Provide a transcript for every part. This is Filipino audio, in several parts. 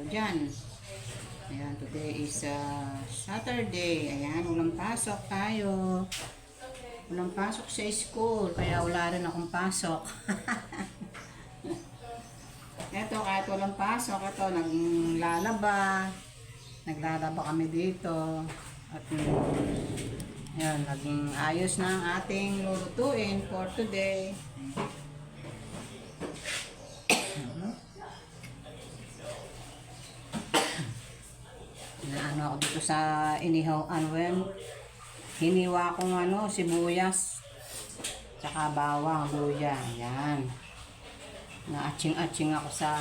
dyan. Ayan, today is Saturday. Ayan, walang pasok tayo. Walang pasok sa school, kaya wala rin akong pasok. Eto, kahit walang pasok, ito, naglalaba kami dito. At ayan, naging ayos na ang ating lulutuin for today. Ano ako dito sa inihaw, hiniwa kong sibuyas, tsaka bawang, luya. Ayan. Na-atching ako sa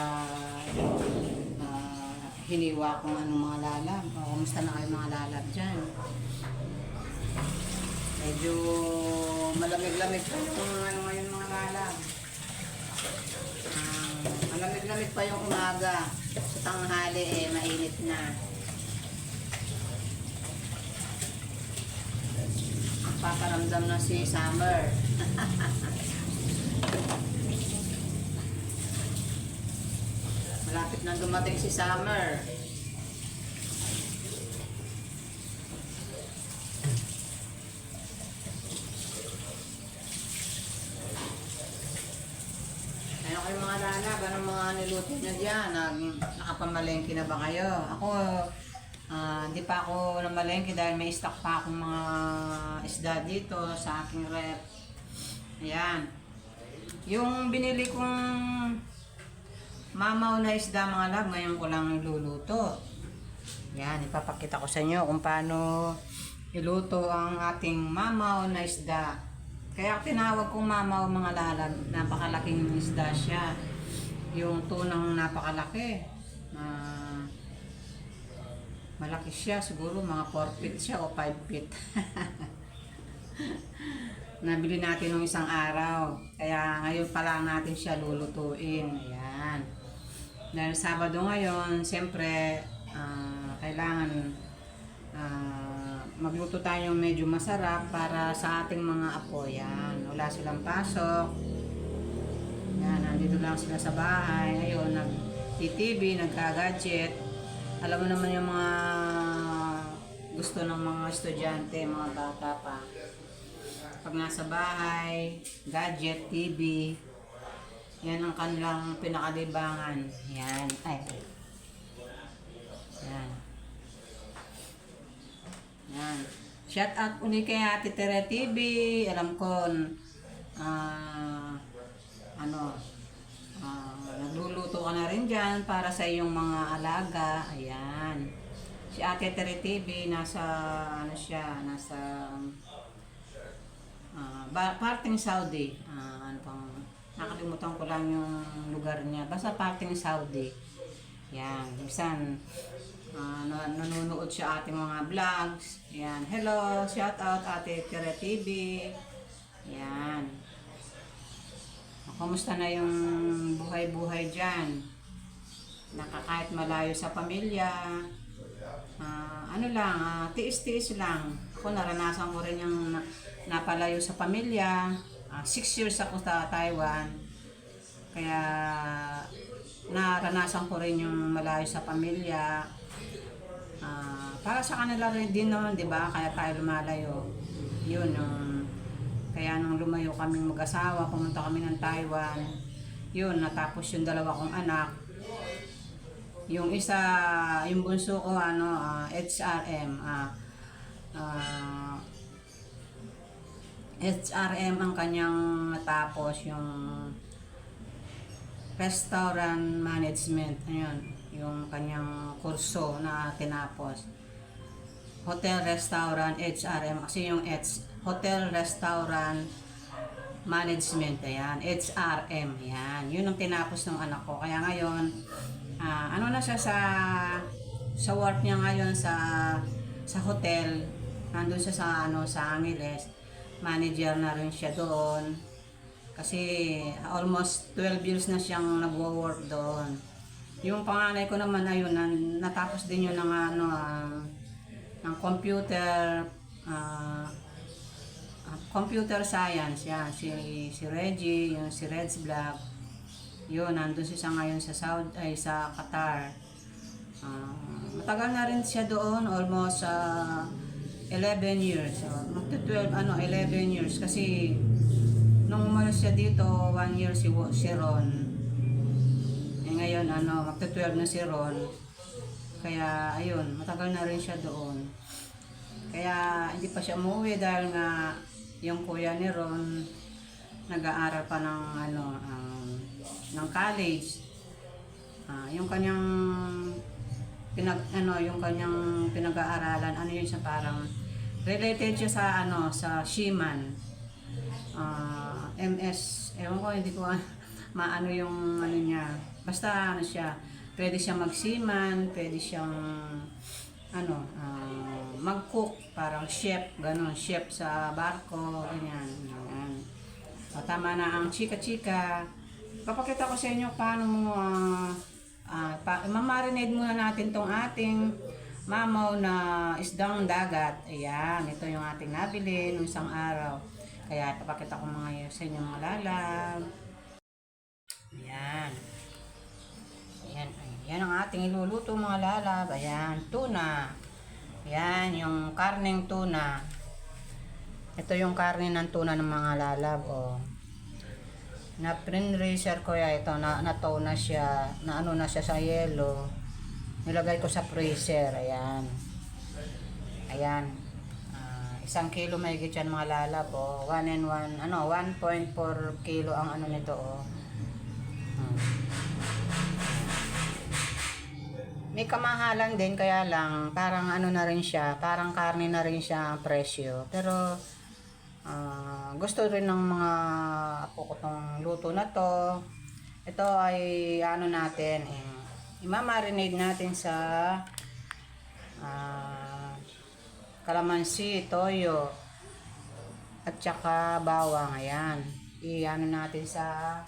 hiniwa kong mga lalab. Kumusta na kayo mga lalab dyan? Medyo malamig-lamig pa yung ngayon mga lalab. Malamig-lamig pa yung umaga. Sa tanghali mainit na. Paparamdam na si Summer. Malapit na dumating si Summer. Ano kayo mga lalab? Anong mga niluto nyo dyan? Nakapamalengke na ba kayo? Ako, hindi pa ako namalengke dahil may stock pa akong mga isda dito sa aking rep. Ayan. Yung binili kong mamaw na isda mga lab, ngayon ko lang niluluto. Ayan, ipapakita ko sa inyo kung paano iluto ang ating mamaw na isda. Kaya tinawag kong mamaw mga lalab, napakalaking isda siya. Yung tunang napakalaki. Malaki siya, siguro mga 4 feet siya o 5 feet. Nabili natin nung isang araw. Kaya ngayon pa lang natin siya lulutuin. Ayan. Dahil Sabado ngayon, siyempre, kailangan magluto tayo medyo masarap para sa ating mga apo. Yan. Wala silang pasok. Yan, nandito lang sila sa bahay. Ngayon, nag-TV, nagka-gadget. Alam mo naman yung mga gusto ng mga estudyante, mga bata pa. Pag nasa bahay, gadget, TV, yan ang kanilang pinakalibangan. Yan. Ay. Yan. Yan. Shout out uli kay Ate Tere TV. Alam ko, nagluluto ka na rin dyan para sa iyong mga alaga. Ayan. Si Ate Tere TV, nasa parting Saudi. Nakalimutan ko lang yung lugar niya. Basta parting Saudi. Yan. Minsan, nanonood siya ating mga vlogs. Yan. Hello, shout out Ate Tere TV. Yan. Kumusta na yung buhay-buhay dyan? Kahit malayo sa pamilya. Tiis-tiis lang. Ako naranasan ko rin yung napalayo sa pamilya. 6 years ako sa Taiwan. Kaya naranasan ko rin yung malayo sa pamilya. Para sa kanila rin din naman, di ba? Kaya tayo lumalayo. Yun, kaya nung lumayo kaming mag-asawa, pumunta kami ng Taiwan. Yun, natapos yung 2 kong anak. Yung isa, yung bunso ko, HRM. HRM ang kanyang natapos, yung restaurant management. Ayun, yung kanyang kurso na tinapos. Hotel Restaurant HRM, kasi yung Hotel Restaurant Management, ayan, HRM, ayan, yun ang tinapos ng anak ko. Kaya ngayon, na siya sa work niya ngayon sa hotel, nandun siya sa Angeles, manager na rin siya doon. Kasi almost 12 years na siyang nagwo-work doon. Yung panganay ko naman, ayun, natapos din yun ng computer science. Yan, si Reggie, yung si Red's Vlog. Yun, nandun siya ngayon sa Qatar. Matagal na rin siya doon, almost 11 years. So, magto-12, 11 years. Kasi, nung umalis siya dito, 1 year si Ron. Ngayon, magto-12 na si Ron. Kaya, ayun, matagal na rin siya doon. Kaya, hindi pa siya umuwi dahil nga, yung kuya ni Ron, nag-aaral pa ng college. Yung kanyang yung kanyang pinag-aaralan, yun siya, parang related siya sa Seaman. MS, ewan ko, hindi ko maano yung niya. Basta siya, pwede siya mag-seaman, pwede siyang mag-cook, parang chef, gano'n, chef sa barko, ganyan. Tama na ang chika-chika. Papakita ko sa inyo paano mo mamarinate muna natin tong ating mamaw na isdang dagat. Ayan, ito yung ating nabili nung isang araw. Kaya papakita ko sa inyo mga lalab. Ayan. Ayan, ayan ang ating iluluto mga lalab. Ayan, tuna. Ayan, yung karneng tuna. Ito yung karne ng tuna ng mga lalab. Na prin-racer ko ya ito, nataw na siya, na siya sa yelo. Nilagay ko sa freezer. Ayan. Ayan. 1 kilo may yan mga lalab. 1.4 kilo ang nito. May kamahalan din, kaya lang parang na rin siya, parang karne na rin siya ang presyo. Pero gusto rin ng mga apo ko tong luto na to. Ito ay natin, imamarinate natin sa kalamansi, toyo, at saka bawang. Ayan, natin sa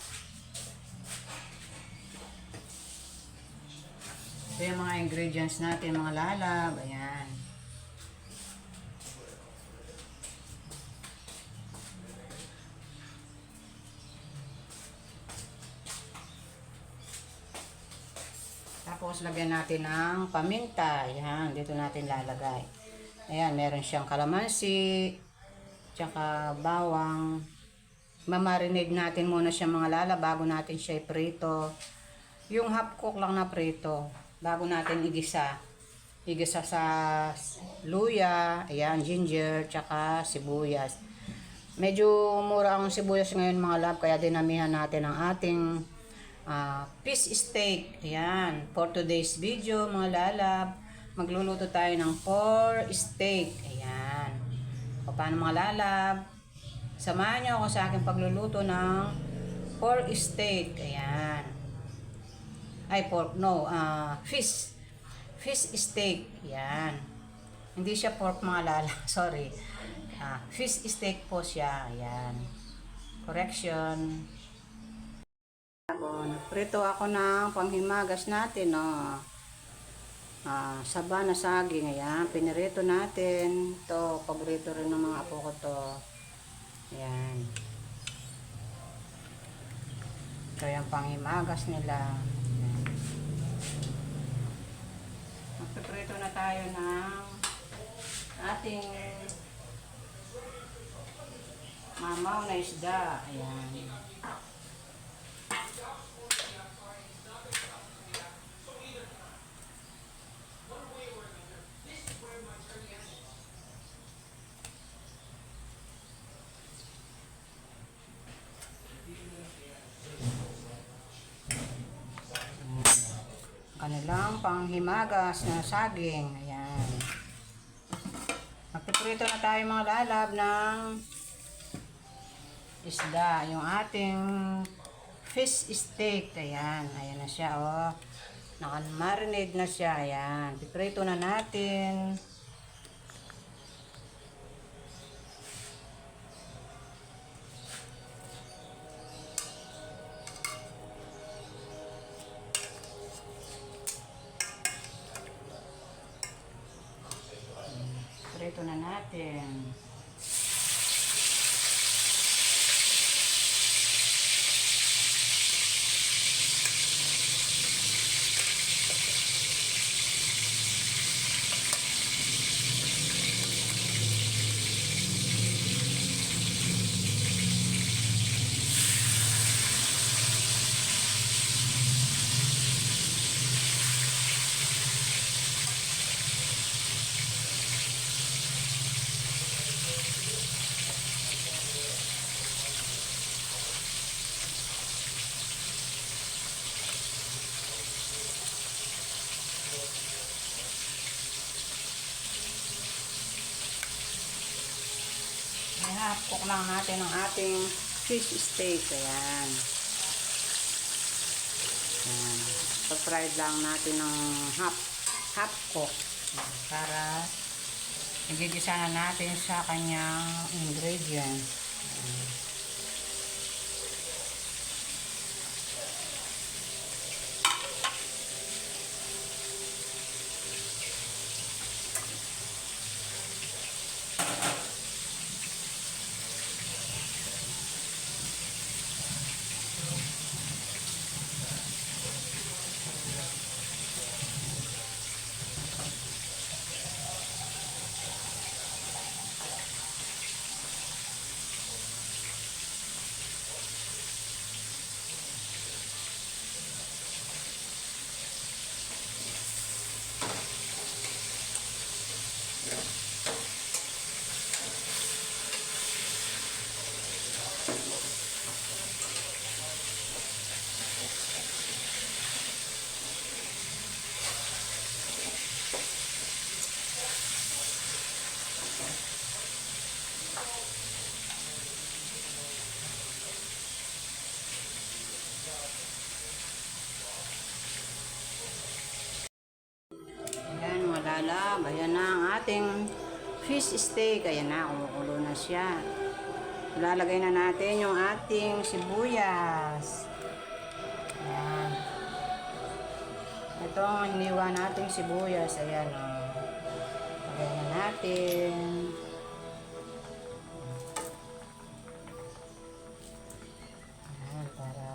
ito yung mga ingredients natin mga lalab. Ayan. Tapos, lagyan natin ng paminta. Ayan, dito natin lalagay. Ayan, meron siyang kalamansi, tsaka bawang. Mamarinate natin muna siya mga lala bago natin siya iprito. Yung half cook lang na prito, bago natin igisa. Igisa sa luya, ayan, ginger, tsaka sibuyas. Medyo mura ang sibuyas ngayon mga lab, kaya dinamihan natin ang ating fish steak. Ayan, for today's video mga lalab, magluluto tayo ng pork steak. Ayan, o paano mga lalab, samahan nyo ako sa aking pagluluto ng pork steak. Ayan, ay pork, no, fish steak. Ayan, hindi siya pork mga lalab, sorry, fish steak po siya. Ayan, correction. Prito ako ng panghimagas natin, saba na saging. Ayan, pinirito natin. Ito, paborito rin ng mga apo ko to. Ayan. Ito yung panghimagas nila. Ayan. Magpiprito na tayo ng ating mamaw na isda. Ayan. Kanilang panghimagas na saging. Ayan. Magpiprito na tayo mga lalab ng isda. Yung ating fish steak. Ayan. Ayan na siya, naka-marinate na siya. Ayan. Piprito na natin. Prito na natin. Half cook lang natin ang ating fish steak. Ayan. Ayan. Pa-fried lang natin ng half cook. Para igigisa na natin sa kanyang ingredients. Ayan. Ayan, malalab. Ayan na ang ating fish steak. Ayan na, kumukulo na siya. Ilalagay na natin yung ating sibuyas. Ayan. Ito ang hiniwa nating sibuyas. Ayan, o. Lagay na natin. Ayan, para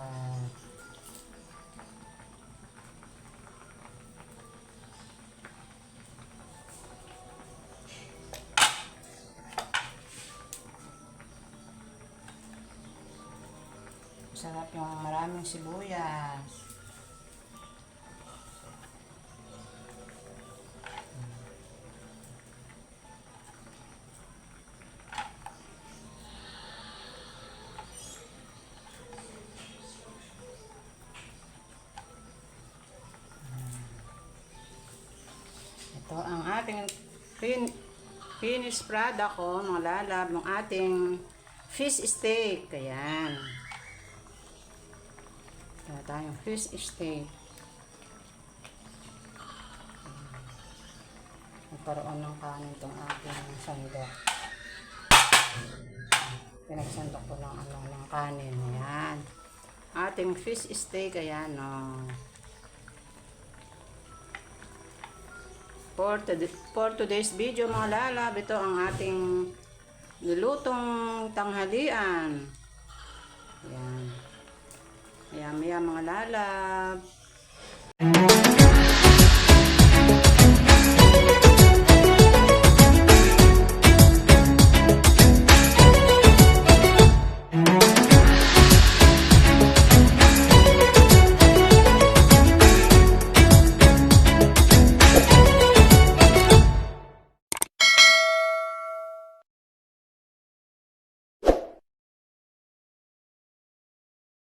sarap yung maraming sibuyas. Ito ang ating finished product ko, mga lalab, ng ating fish steak. Ayan. Ito tayong fish steak. Nagkaroon ng kanin itong ating sandok. Pinagsandok ko ng kanin. Ayan. Ating fish steak. Ayan, o. For today's video, mga lalab, ito ang ating nilutong tanghalian. Ayan. Ayan, mga lalab.